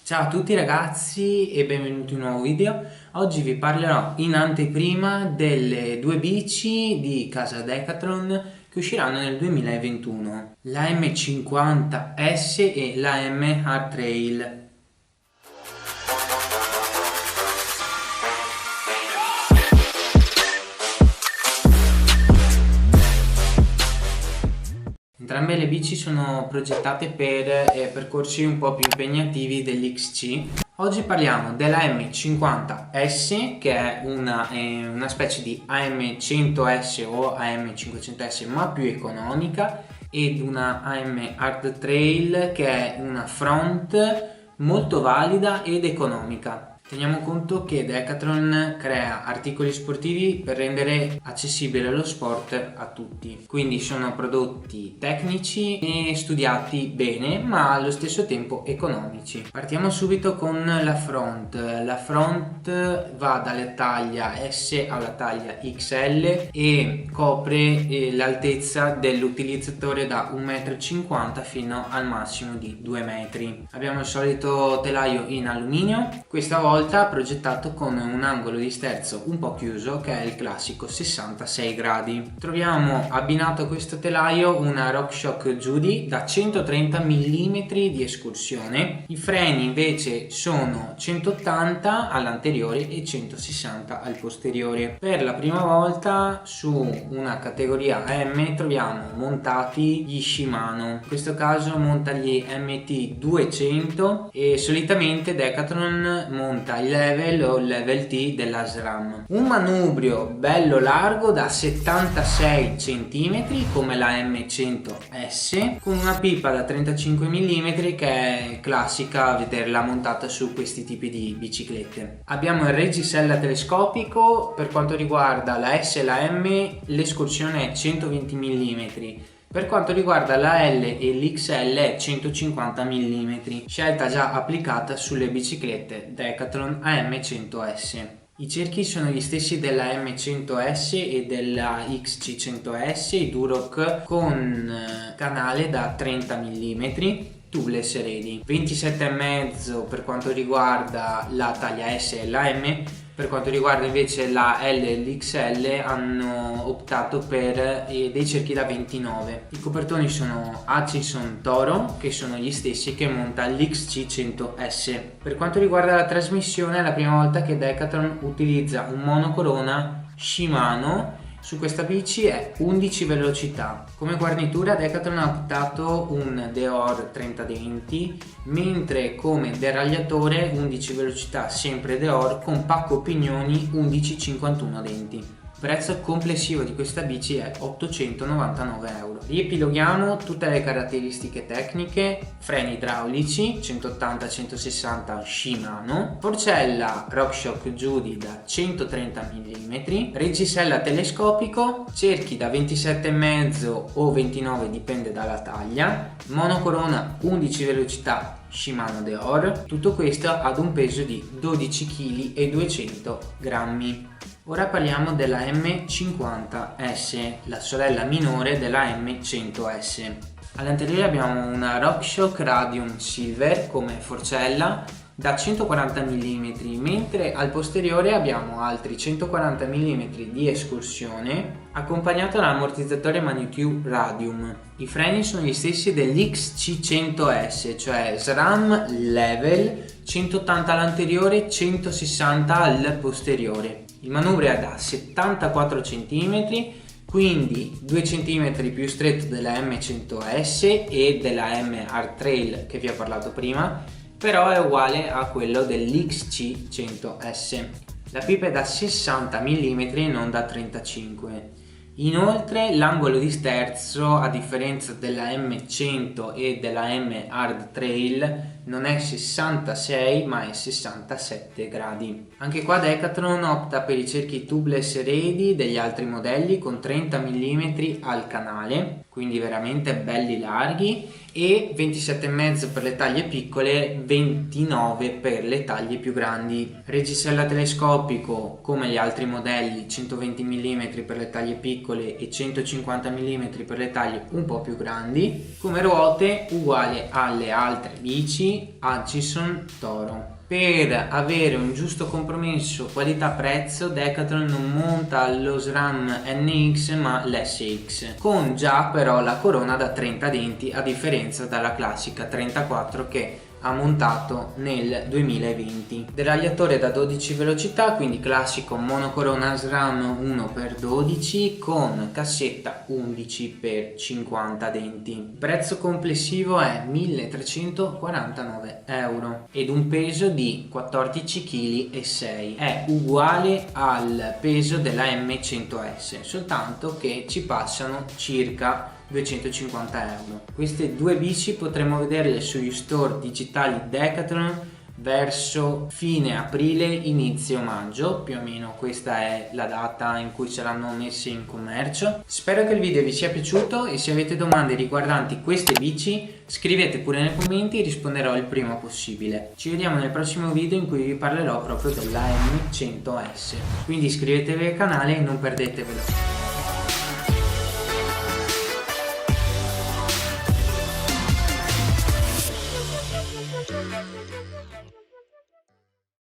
Ciao a tutti ragazzi e benvenuti in un nuovo video. Oggi vi parlerò in anteprima delle due bici di casa Decathlon che usciranno nel 2021, la M50S e la M Hard Trail. Entrambe le bici sono progettate per percorsi un po' più impegnativi dell'XC. Oggi parliamo della M50S, che è una specie di AM100S o AM500S ma più economica, ed una AM Hard Trail che è una front molto valida ed economica. Teniamo conto che Decathlon crea articoli sportivi per rendere accessibile lo sport a tutti, quindi sono prodotti tecnici e studiati bene ma allo stesso tempo economici. Partiamo subito con la front. La front va dalla taglia S alla taglia XL e copre l'altezza dell'utilizzatore da 1,50 m fino al massimo di 2 metri. Abbiamo il solito telaio in alluminio, questa volta progettato con un angolo di sterzo un po' chiuso, che è il classico 66 gradi. Troviamo abbinato a questo telaio una RockShox Judy da 130 mm di escursione. I freni invece sono 180 all'anteriore e 160 al posteriore. Per la prima volta su una categoria M troviamo montati gli Shimano, in questo caso monta gli MT200 e solitamente Decathlon monta il level o il level T della SRAM. Un manubrio bello largo da 76 cm come la M100S, con una pipa da 35 mm che è classica vederla montata su questi tipi di biciclette. Abbiamo il reggisella telescopico. Per quanto riguarda la S e la M l'escursione è 120 mm. Per quanto riguarda la L e l'XL è 150 mm, scelta già applicata sulle biciclette Decathlon AM100S. I cerchi sono gli stessi della M100S e della XC100S, i Duroc, con canale da 30 mm, tubeless ready. 27,5 per quanto riguarda la taglia S e la M. Per quanto riguarda invece la L e l'XL hanno optato per dei cerchi da 29. I copertoni sono Hutchison Toro, che sono gli stessi che monta l'XC100S. Per quanto riguarda la trasmissione è la prima volta che Decathlon utilizza un monocorona Shimano. Su questa bici è 11 velocità. Come guarnitura Decathlon ha optato un Deore 3020, mentre come deragliatore 11 velocità sempre Deore con pacco pignoni 1151 denti. Il prezzo complessivo di questa bici è 899 euro. Riepiloghiamo tutte le caratteristiche tecniche: freni idraulici 180-160 Shimano, forcella RockShox Judy da 130 mm, reggisella telescopico, cerchi da 27,5 o 29 dipende dalla taglia, monocorona 11 velocità Shimano Deore. Tutto questo ad un peso di 12 kg e 200 grammi. Ora parliamo della M50S, la sorella minore della M100S. All'anteriore abbiamo una RockShox Radium Silver come forcella da 140 mm, mentre al posteriore abbiamo altri 140 mm di escursione accompagnato da ammortizzatore Magnitude Radium. I freni sono gli stessi dell'XC100S, cioè SRAM level, 180 all'anteriore, 160 al posteriore. Il manubrio è da 74 cm, quindi 2 cm più stretto della M100S e della M Hard Trail che vi ho parlato prima, però è uguale a quello dell'XC100S. La pipa è da 60 mm e non da 35. Inoltre l'angolo di sterzo, a differenza della M100 e della M Hard Trail, non è 66 ma è 67 gradi. Anche qua Decathlon opta per i cerchi tubeless ready degli altri modelli con 30 mm al canale, quindi veramente belli larghi, e 27,5 per le taglie piccole, 29 per le taglie più grandi. Reggisella telescopico come gli altri modelli, 120 mm per le taglie piccole e 150 mm per le taglie un po' più grandi. Come ruote uguale alle altre bici Hutchison Toro. Per avere un giusto compromesso qualità-prezzo, Decathlon non monta lo SRAM NX ma l'SX, con già però la corona da 30 denti, a differenza dalla classica 34 che ha montato nel 2020. Deragliatore da 12 velocità, quindi classico monocorona SRAM 1x12 con cassetta 11x50 denti. Il prezzo complessivo è 1.349 euro ed un peso di 14,6 kg. È uguale al peso della M100S, soltanto che ci passano circa 250 euro. Queste due bici potremo vederle sugli store digitali Decathlon verso fine aprile, inizio maggio, più o meno questa è la data in cui saranno messe in commercio. Spero che il video vi sia piaciuto e se avete domande riguardanti queste bici scrivete pure nei commenti e risponderò il prima possibile. Ci vediamo nel prossimo video in cui vi parlerò proprio della M100S, quindi iscrivetevi al canale e non perdetevelo.